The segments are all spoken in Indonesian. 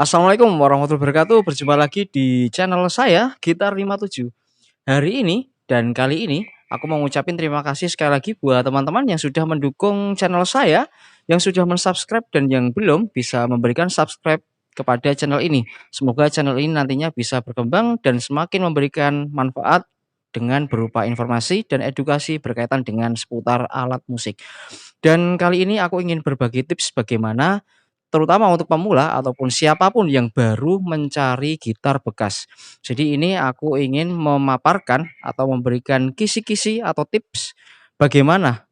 Assalamualaikum warahmatullahi wabarakatuh. Berjumpa lagi di channel saya Gitar 57. Hari ini dan kali ini aku mau ngucapin terima kasih sekali lagi buat teman-teman yang sudah mendukung channel saya, yang sudah mensubscribe dan yang belum bisa memberikan subscribe kepada channel ini. Semoga channel ini nantinya bisa berkembang dan semakin memberikan manfaat dengan berupa informasi dan edukasi berkaitan dengan seputar alat musik. Dan kali ini aku ingin berbagi tips bagaimana terutama untuk pemula ataupun siapapun yang baru mencari gitar bekas. Jadi ini aku ingin memaparkan atau memberikan kisi-kisi atau tips bagaimana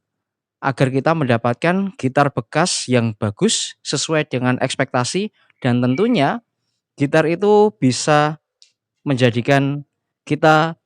agar kita mendapatkan gitar bekas yang bagus sesuai dengan ekspektasi dan tentunya gitar itu bisa menjadikan kita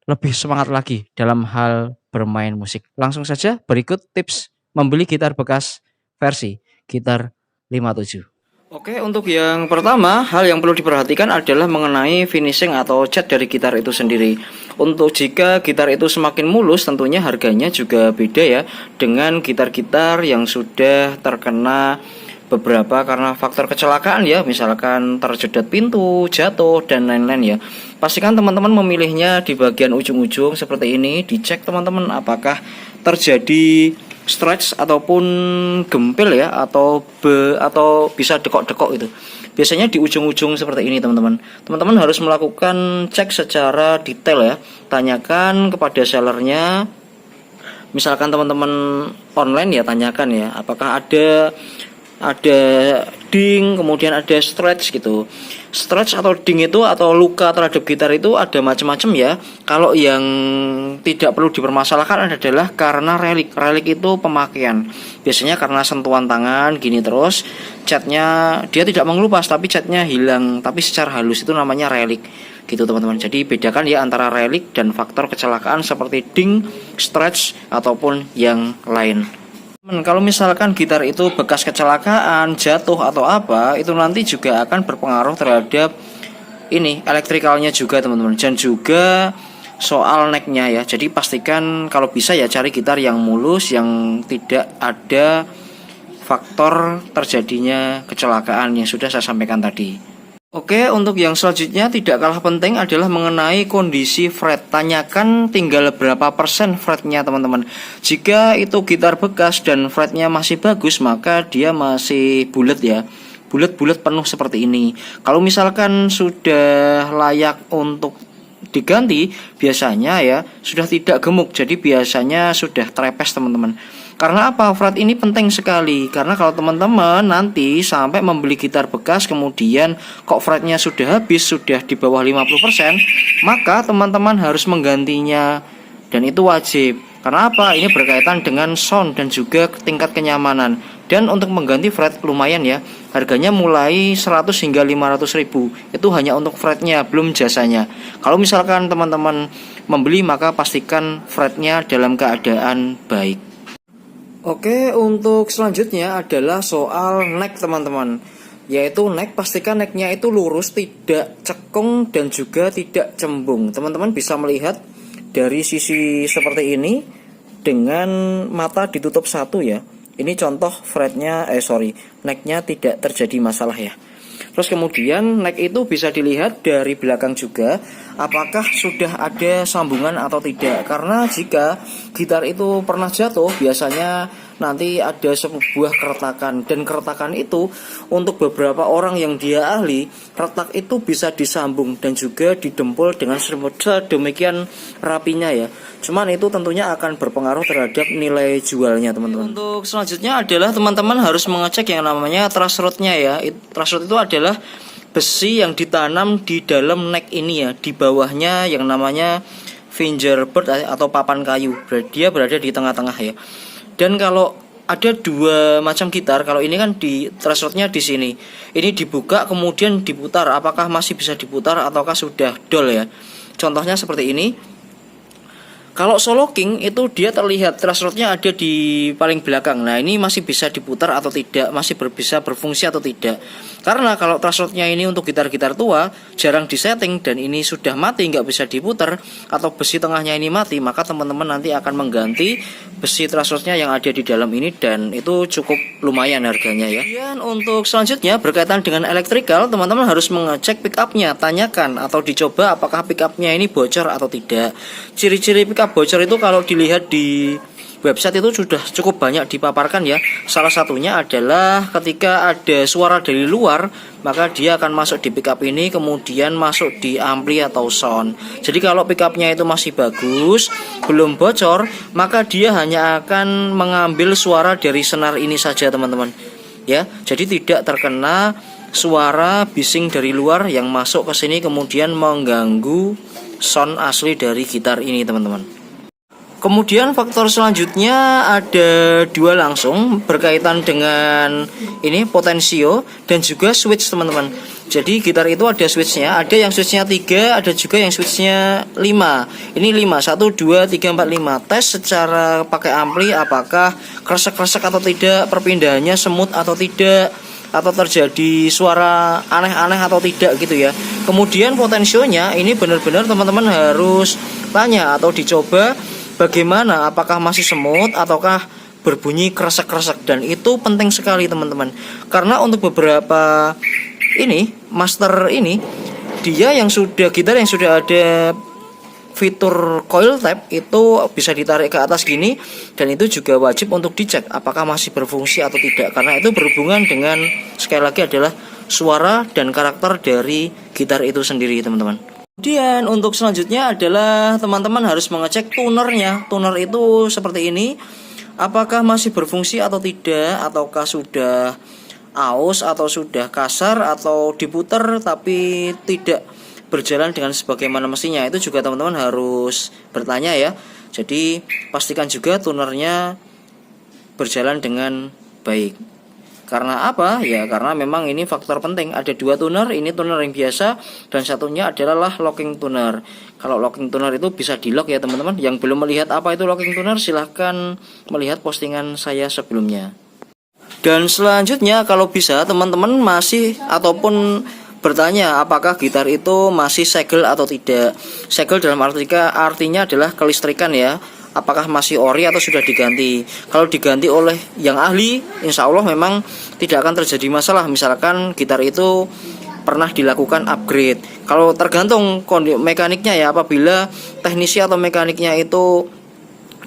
lebih semangat lagi dalam hal bermain musik. Langsung saja berikut tips membeli gitar bekas versi gitar 57. Oke, untuk yang pertama, hal yang perlu diperhatikan adalah mengenai finishing atau cat dari gitar itu sendiri. Untuk jika gitar itu semakin mulus, tentunya harganya juga beda ya dengan gitar-gitar yang sudah terkena beberapa karena faktor kecelakaan ya, misalkan terjedat pintu, jatuh, dan lain-lain ya. Pastikan teman-teman memilihnya di bagian ujung-ujung seperti ini, dicek teman-teman apakah terjadi stretch ataupun gempil ya atau bisa dekok-dekok itu. Biasanya di ujung-ujung seperti ini teman-teman. Teman-teman harus melakukan cek secara detail ya. Tanyakan kepada sellernya. Misalkan teman-teman online ya, tanyakan ya apakah ada ding, kemudian ada stretch gitu. Stretch atau ding itu atau luka terhadap gitar itu ada macam-macam ya. Kalau yang tidak perlu dipermasalahkan adalah karena relik. Relik itu pemakaian. Biasanya karena sentuhan tangan gini terus, catnya dia tidak mengelupas tapi catnya hilang. Tapi secara halus itu namanya relik. Gitu teman-teman. Jadi bedakan ya antara relik dan faktor kecelakaan seperti ding, stretch ataupun yang lain. Kalau misalkan gitar itu bekas kecelakaan, jatuh atau apa, itu nanti juga akan berpengaruh terhadap ini elektrikalnya juga teman-teman, dan juga soal necknya ya. Jadi pastikan kalau bisa ya cari gitar yang mulus, yang tidak ada faktor terjadinya kecelakaan yang sudah saya sampaikan tadi. Oke, untuk yang selanjutnya tidak kalah penting adalah mengenai kondisi fret. Tanyakan tinggal berapa persen fretnya teman-teman. Jika itu gitar bekas dan fretnya masih bagus, maka dia masih bulat ya, bulat-bulat penuh seperti ini. Kalau misalkan sudah layak untuk diganti, biasanya ya sudah tidak gemuk, jadi biasanya sudah trepes teman-teman. Karena apa? Fret ini penting sekali. Karena kalau teman-teman nanti sampai membeli gitar bekas kemudian kok fretnya sudah habis, sudah di bawah 50%, maka teman-teman harus menggantinya. Dan itu wajib. Karena apa? Ini berkaitan dengan sound dan juga tingkat kenyamanan. Dan untuk mengganti fret lumayan ya. Harganya mulai 100 hingga 500 ribu. Itu hanya untuk fretnya, belum jasanya. Kalau misalkan teman-teman membeli, maka pastikan fretnya dalam keadaan baik. Oke, untuk selanjutnya adalah soal neck teman-teman. Yaitu neck, pastikan necknya itu lurus, tidak cekung dan juga tidak cembung. Teman-teman bisa melihat dari sisi seperti ini dengan mata ditutup satu ya. Ini contoh fretnya, necknya tidak terjadi masalah ya. Terus kemudian neck itu bisa dilihat dari belakang juga apakah sudah ada sambungan atau tidak. Karena jika gitar itu pernah jatuh, biasanya nanti ada sebuah keretakan. Dan keretakan itu untuk beberapa orang yang dia ahli, retak itu bisa disambung dan juga didempul dengan sedemikian rapinya ya. Cuman itu tentunya akan berpengaruh terhadap nilai jualnya teman-teman. Untuk selanjutnya adalah teman-teman harus mengecek yang namanya truss rod-nya ya. Truss rod itu adalah besi yang ditanam di dalam neck ini ya. Di bawahnya yang namanya fingerboard atau papan kayu. Dia berada di tengah-tengah ya. Dan kalau ada dua macam gitar, kalau ini kan di truss rod-nya di sini. Ini dibuka kemudian diputar. Apakah masih bisa diputar ataukah sudah dol ya? Contohnya seperti ini. Kalau Solo King itu dia terlihat thrush rodnya ada di paling belakang. Nah ini masih bisa diputar atau tidak, masih bisa berfungsi atau tidak. Karena kalau thrush rodnya ini untuk gitar-gitar tua jarang disetting dan ini sudah mati, nggak bisa diputar, atau besi tengahnya ini mati, maka teman-teman nanti akan mengganti besi thrush rodnya yang ada di dalam ini, dan itu cukup lumayan harganya ya. Kemudian untuk selanjutnya berkaitan dengan electrical, teman-teman harus mengecek pick upnya, tanyakan atau dicoba apakah pick upnya ini bocor atau tidak. Ciri-ciri pick up bocor itu kalau dilihat di website itu sudah cukup banyak dipaparkan ya. Salah satunya adalah ketika ada suara dari luar, maka dia akan masuk di pickup ini, kemudian masuk di ampli atau sound. Jadi kalau pickupnya itu masih bagus, belum bocor, maka dia hanya akan mengambil suara dari senar ini saja teman-teman ya. Jadi tidak terkena suara bising dari luar yang masuk ke sini kemudian mengganggu sound asli dari gitar ini teman-teman. Kemudian faktor selanjutnya ada dua langsung berkaitan dengan ini potensio dan juga switch teman-teman. Jadi gitar itu ada switchnya, ada yang switchnya 3, ada juga yang switchnya 5. Ini 5, 1, 2, 3, 4, 5. Tes secara pakai ampli apakah kresek-kresek atau tidak, perpindahannya semut atau tidak, atau terjadi suara aneh-aneh atau tidak gitu ya. Kemudian potensionya ini benar-benar teman-teman harus tanya atau dicoba bagaimana, apakah masih semut ataukah berbunyi kresek-kresek, dan itu penting sekali teman-teman. Karena untuk beberapa ini master ini dia yang sudah gitar yang sudah ada fitur coil tap itu bisa ditarik ke atas gini, dan itu juga wajib untuk dicek apakah masih berfungsi atau tidak, karena itu berhubungan dengan sekali lagi adalah suara dan karakter dari gitar itu sendiri teman-teman. Kemudian untuk selanjutnya adalah teman-teman harus mengecek tunernya. Tuner itu seperti ini, apakah masih berfungsi atau tidak, ataukah sudah aus atau sudah kasar atau diputar tapi tidak berjalan dengan sebagaimana mestinya. Itu juga teman-teman harus bertanya ya. Jadi pastikan juga tunernya berjalan dengan baik. Karena apa? Ya karena memang ini faktor penting. Ada dua tuner, ini tuner yang biasa dan satunya adalah locking tuner. Kalau locking tuner itu bisa di lock ya teman-teman. Yang belum melihat apa itu locking tuner, silahkan melihat postingan saya sebelumnya. Dan selanjutnya kalau bisa teman-teman masih ataupun bertanya apakah gitar itu masih segel atau tidak. Segel dalam artinya adalah kelistrikan ya. Apakah masih ori atau sudah diganti. Kalau diganti oleh yang ahli, insya Allah memang tidak akan terjadi masalah. Misalkan gitar itu pernah dilakukan upgrade. Kalau tergantung mekaniknya ya, apabila teknisi atau mekaniknya itu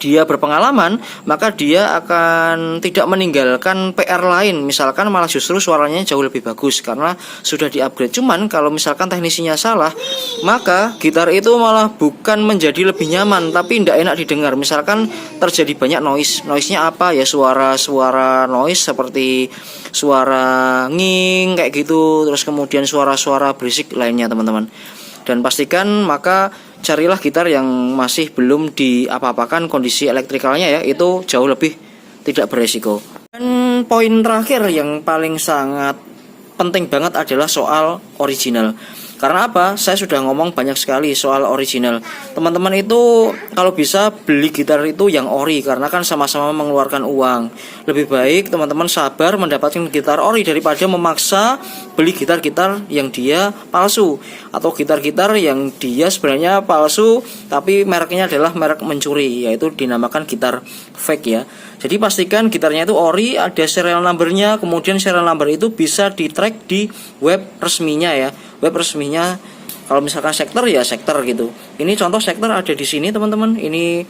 dia berpengalaman, maka dia akan tidak meninggalkan PR lain. Misalkan malah justru suaranya jauh lebih bagus karena sudah di-upgrade. Cuman kalau misalkan teknisinya salah, maka gitar itu malah bukan menjadi lebih nyaman, tapi tidak enak didengar. Misalkan terjadi banyak noise. Noise-nya apa? Ya suara-suara noise seperti suara nging kayak gitu, terus kemudian suara-suara berisik lainnya teman-teman. Dan pastikan maka carilah gitar yang masih belum diapa-apakan kondisi elektrikalnya ya, itu jauh lebih tidak beresiko. Dan poin terakhir yang paling sangat penting banget adalah soal original. Karena apa? Saya sudah ngomong banyak sekali soal original. Teman-teman itu kalau bisa beli gitar itu yang ori, karena kan sama-sama mengeluarkan uang. Lebih baik teman-teman sabar mendapatkan gitar ori daripada memaksa beli gitar-gitar yang dia palsu, atau gitar-gitar yang dia sebenarnya palsu tapi mereknya adalah merek mencuri, yaitu dinamakan gitar fake ya. Jadi pastikan gitarnya itu ori, ada serial numbernya, kemudian serial number itu bisa di track di web resminya ya. Web resminya kalau misalkan sektor ya sektor gitu. Ini contoh sektor ada di sini teman-teman. Ini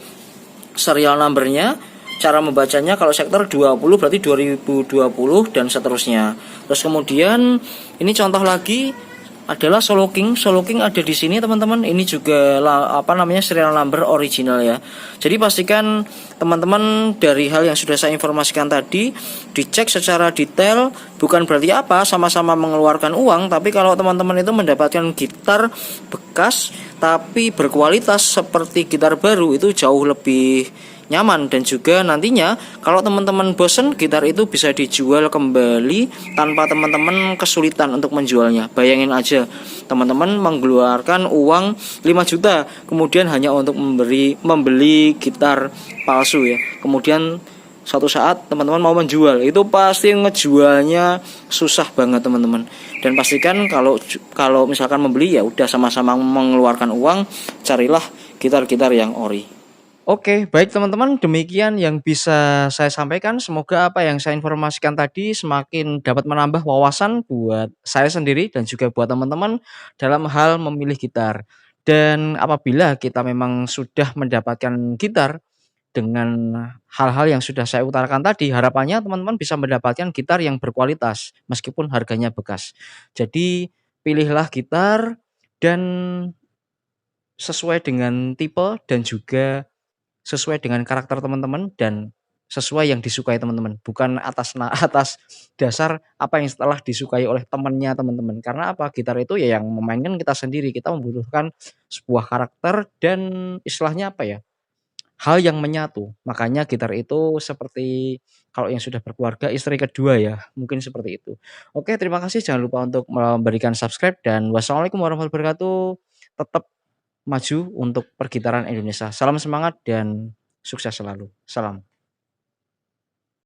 serial numbernya. Cara membacanya kalau sektor 20 berarti 2020 dan seterusnya. Terus kemudian ini contoh lagi adalah Solo King. Solo King ada di sini teman-teman. Ini juga serial number original ya. Jadi pastikan teman-teman dari hal yang sudah saya informasikan tadi dicek secara detail. Bukan berarti apa sama-sama mengeluarkan uang, tapi kalau teman-teman itu mendapatkan gitar bekas tapi berkualitas seperti gitar baru, itu jauh lebih nyaman. Dan juga nantinya kalau teman-teman bosen, gitar itu bisa dijual kembali tanpa teman-teman kesulitan untuk menjualnya. Bayangin aja, teman-teman mengeluarkan uang 5 juta kemudian hanya untuk membeli gitar palsu ya. Kemudian suatu saat teman-teman mau menjual, itu pasti ngejualnya susah banget teman-teman. Dan pastikan kalau misalkan membeli ya udah sama-sama mengeluarkan uang, carilah gitar-gitar yang ori. Oke, baik teman-teman, demikian yang bisa saya sampaikan. Semoga apa yang saya informasikan tadi semakin dapat menambah wawasan buat saya sendiri dan juga buat teman-teman dalam hal memilih gitar. Dan apabila kita memang sudah mendapatkan gitar dengan hal-hal yang sudah saya utarakan tadi, harapannya teman-teman bisa mendapatkan gitar yang berkualitas meskipun harganya bekas. Jadi pilihlah gitar dan sesuai dengan tipe dan juga sesuai dengan karakter teman-teman dan sesuai yang disukai teman-teman, bukan atas dasar apa yang setelah disukai oleh temannya teman-teman. Karena apa? Gitar itu ya yang memainkan kita sendiri. Kita membutuhkan sebuah karakter dan istilahnya apa ya? Hal yang menyatu. Makanya gitar itu seperti kalau yang sudah berkeluarga istri kedua ya, mungkin seperti itu. Oke, terima kasih. Jangan lupa untuk memberikan subscribe dan wassalamualaikum warahmatullahi wabarakatuh. Tetap maju untuk pergitaran Indonesia. Salam semangat dan sukses selalu. Salam.